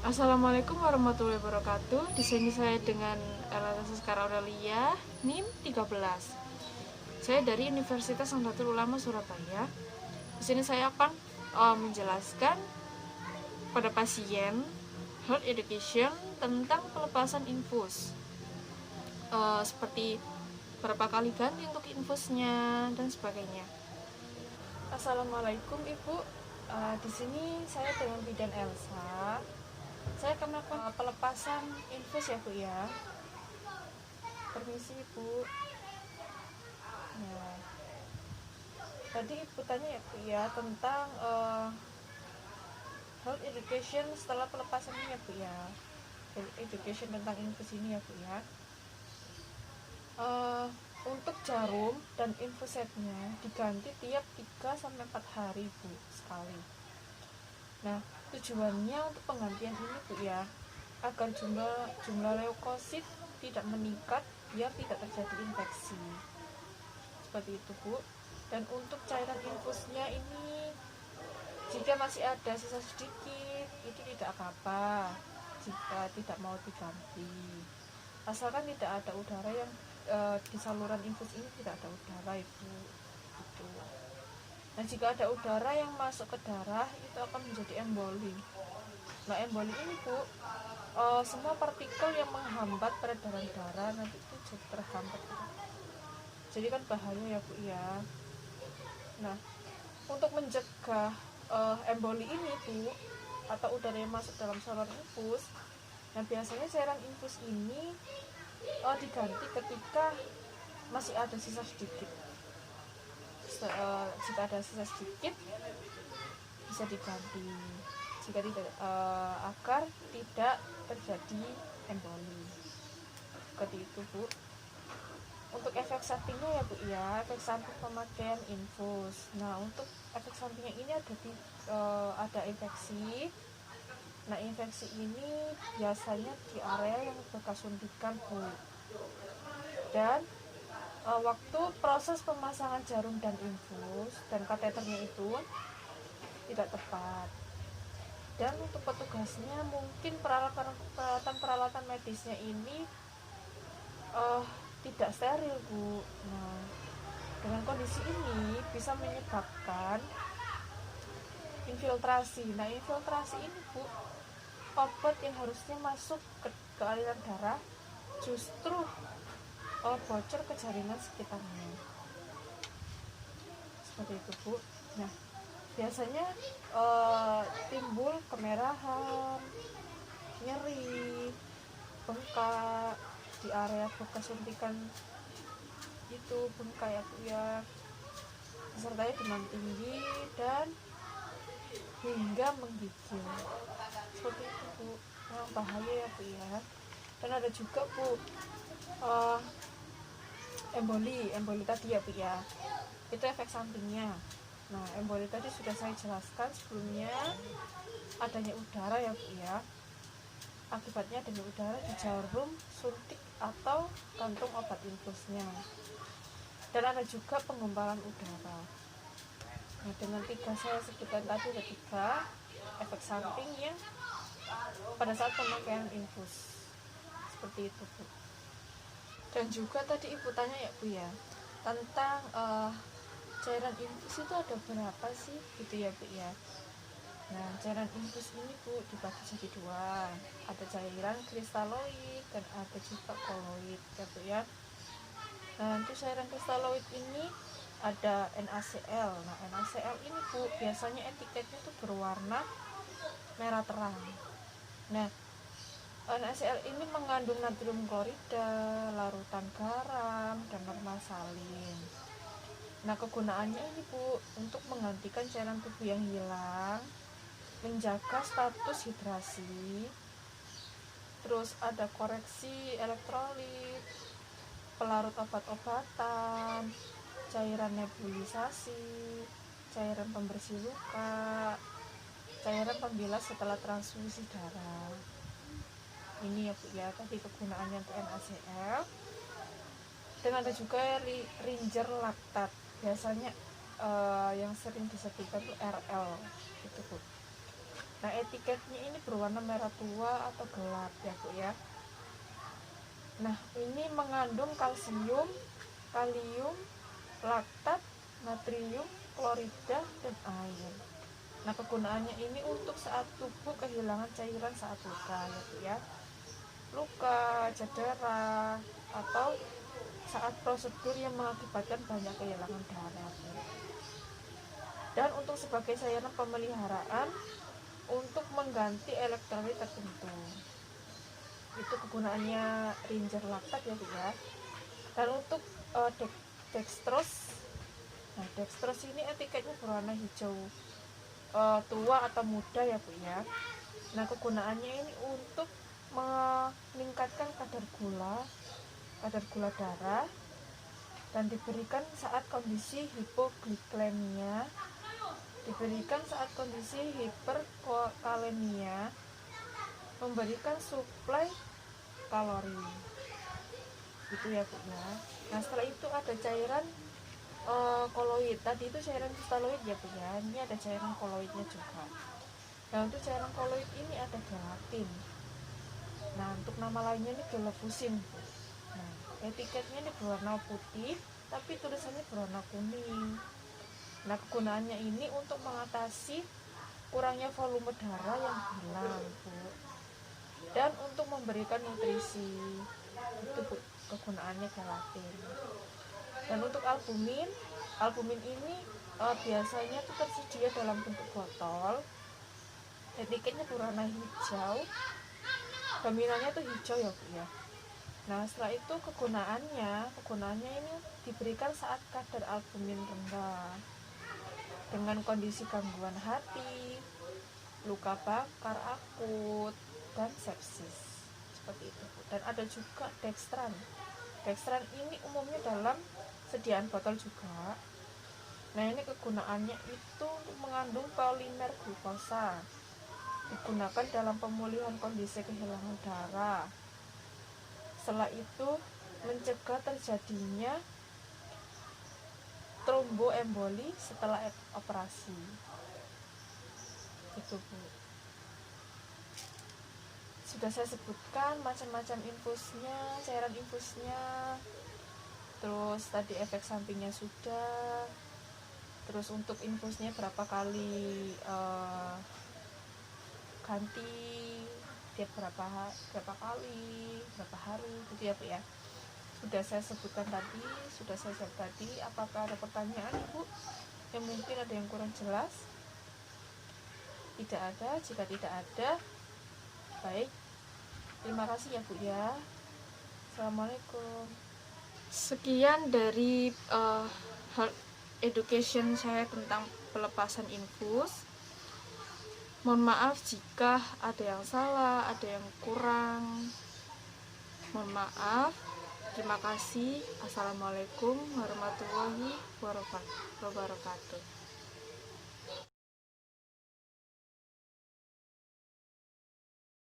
Assalamualaikum warahmatullahi wabarakatuh. Di sini saya dengan Elsa Sekarang Aurelia, NIM 13. Saya dari Universitas Nahdlatul Ulama Surabaya. Di sini saya akan menjelaskan pada pasien health education tentang pelepasan infus. Seperti berapa kali ganti untuk infusnya dan sebagainya. Assalamualaikum Ibu. Di sini saya dengan bidan Elsa. Saya akan melakukan pelepasan infus ya Bu ya. Permisi Bu. Ya. Tadi Ibu tanya ya Bu ya tentang health education setelah pelepasan ini ya Bu ya. Health education tentang infus ini ya Bu ya. Untuk jarum dan infusetnya diganti tiap 3-4 hari Bu sekali. Nah, tujuannya untuk penggantian ini Bu ya, agar jumlah leukosit tidak meningkat biar tidak terjadi infeksi. Seperti itu Bu. Dan untuk cairan infusnya ini, jika masih ada sisa sedikit, itu tidak apa-apa jika tidak mau diganti, asalkan tidak ada udara yang di saluran infus ini tidak ada udara Ibu gitu. Nah, jika ada udara yang masuk ke darah, itu akan menjadi emboli. Nah, emboli ini Bu, semua partikel yang menghambat peredaran darah nanti itu jadi terhambat. Jadi kan bahaya ya Bu ya. Nah, untuk mencegah emboli ini Bu, atau udara yang masuk dalam saluran infus, nah biasanya cairan infus ini diganti ketika masih ada sisa sedikit. Jika ada sisa sedikit bisa diganti, jika tidak agar tidak terjadi emboli. Seperti itu Bu. Untuk efek sampingnya ya Bu ya, efek samping pemakaian infus. Nah, untuk efek sampingnya ini ada infeksi. Nah, infeksi ini biasanya di area yang bekas suntikan Bu. Dan waktu proses pemasangan jarum dan infus dan kateternya itu tidak tepat. Dan untuk petugasnya mungkin peralatan medisnya ini tidak steril Bu. Nah, dengan kondisi ini bisa menyebabkan infiltrasi. Nah, infiltrasi ini Bu, obat yang harusnya masuk ke aliran darah justru bocor ke jaringan sekitarnya. Seperti itu Bu. Nah, biasanya timbul kemerahan, nyeri, bengkak di area bekas suntikan itu, bengkak ya Bu ya, disertai demam tinggi dan hingga menggigil. Seperti itu Bu, yang bahaya ya Bu ya. Dan ada juga Bu emboli tadi ya Bu ya, itu efek sampingnya. Nah, emboli tadi sudah saya jelaskan sebelumnya, adanya udara ya Bu ya, akibatnya adanya udara di jarum suntik atau kantung obat infusnya. Dan ada juga penggumpalan udara. Nah, dengan saya sebutkan tadi ada 3 efek samping yang pada saat pemakaian infus. Seperti itu Bu. Dan juga tadi Ibu tanya ya Bu ya, tentang cairan infus itu ada berapa sih gitu ya Bu ya. Nah, cairan infus ini Bu dibagi jadi 2, ada cairan kristaloid dan ada juga koloid ya Bu ya. Nah, untuk cairan kristaloid ini ada NaCl. Nah, NaCl ini Bu biasanya etiketnya tuh berwarna merah terang. Nah, NaCl ini mengandung natrium klorida, larutan garam, dan normal salin. Nah, kegunaannya ini Bu untuk menggantikan cairan tubuh yang hilang, menjaga status hidrasi, terus ada koreksi elektrolit, pelarut obat-obatan, cairan nebulisasi, cairan pembersih luka, cairan pembilas setelah transfusi darah. Ini ya Bu ya, tadi kegunaannya untuk NaCl. Dan ada juga ringer laktat, biasanya yang sering disebutkan tuh RL itu Bu. Nah, etiketnya ini berwarna merah tua atau gelap ya Bu ya. Nah, ini mengandung kalsium, kalium, laktat, natrium, klorida, dan air. Nah, kegunaannya ini untuk saat tubuh kehilangan cairan saat luka ya Bu ya. Luka, cedera, atau saat prosedur yang mengakibatkan banyak kehilangan darah. Dan untuk sebagai cairan pemeliharaan untuk mengganti elektrolit tertentu. Itu kegunaannya Ringer laktat ya Bu ya. Dan untuk dextrose, nah dextrose ini etiketnya berwarna hijau tua atau muda ya Bu ya. Nah, kegunaannya ini untuk meningkatkan kadar gula darah, dan diberikan saat kondisi hipoglikemia, diberikan saat kondisi hiperkalemia, memberikan suplai kalori gitu ya Bu ya. Nah, setelah itu ada cairan koloid. Tadi itu cairan kristaloid ya Bu ya, ini ada cairan koloidnya juga. Nah, untuk cairan koloid ini ada gelatin. Nah, untuk nama lainnya ini gelafusin. Nah, etiketnya ini berwarna putih tapi tulisannya berwarna kuning. Nah, kegunaannya ini untuk mengatasi kurangnya volume darah yang hilang Bu, dan untuk memberikan nutrisi. Itu Bu, kegunaannya gelatin. Dan untuk albumin ini biasanya itu tersedia dalam bentuk botol. Etiketnya berwarna hijau, dominannya itu hijau ya Bu ya. Nah, setelah itu kegunaannya ini diberikan saat kadar albumin rendah dengan kondisi gangguan hati, luka bakar akut, dan sepsis seperti itu Bu. Dan ada juga dextran. Dextran ini umumnya dalam sediaan botol juga. Nah, ini kegunaannya itu mengandung polimer glukosa, digunakan dalam pemulihan kondisi kehilangan darah. Setelah itu mencegah terjadinya tromboemboli setelah operasi. Itu Bu. Sudah saya sebutkan macam-macam infusnya, cairan infusnya. Terus tadi efek sampingnya sudah. Terus untuk infusnya berapa kali ganti, tiap berapa kali, berapa hari gitu ya Bu ya. Sudah saya sebutkan tadi, sudah saya jawab tadi. Apakah ada pertanyaan Ibu yang mungkin ada yang kurang jelas? Tidak ada. Jika tidak ada, baik, terima kasih ya Bu ya. Assalamualaikum. Sekian dari health education saya tentang pelepasan infus. Mohon maaf jika ada yang salah, ada yang kurang. Mohon maaf. Terima kasih. Assalamualaikum warahmatullahi wabarakatuh.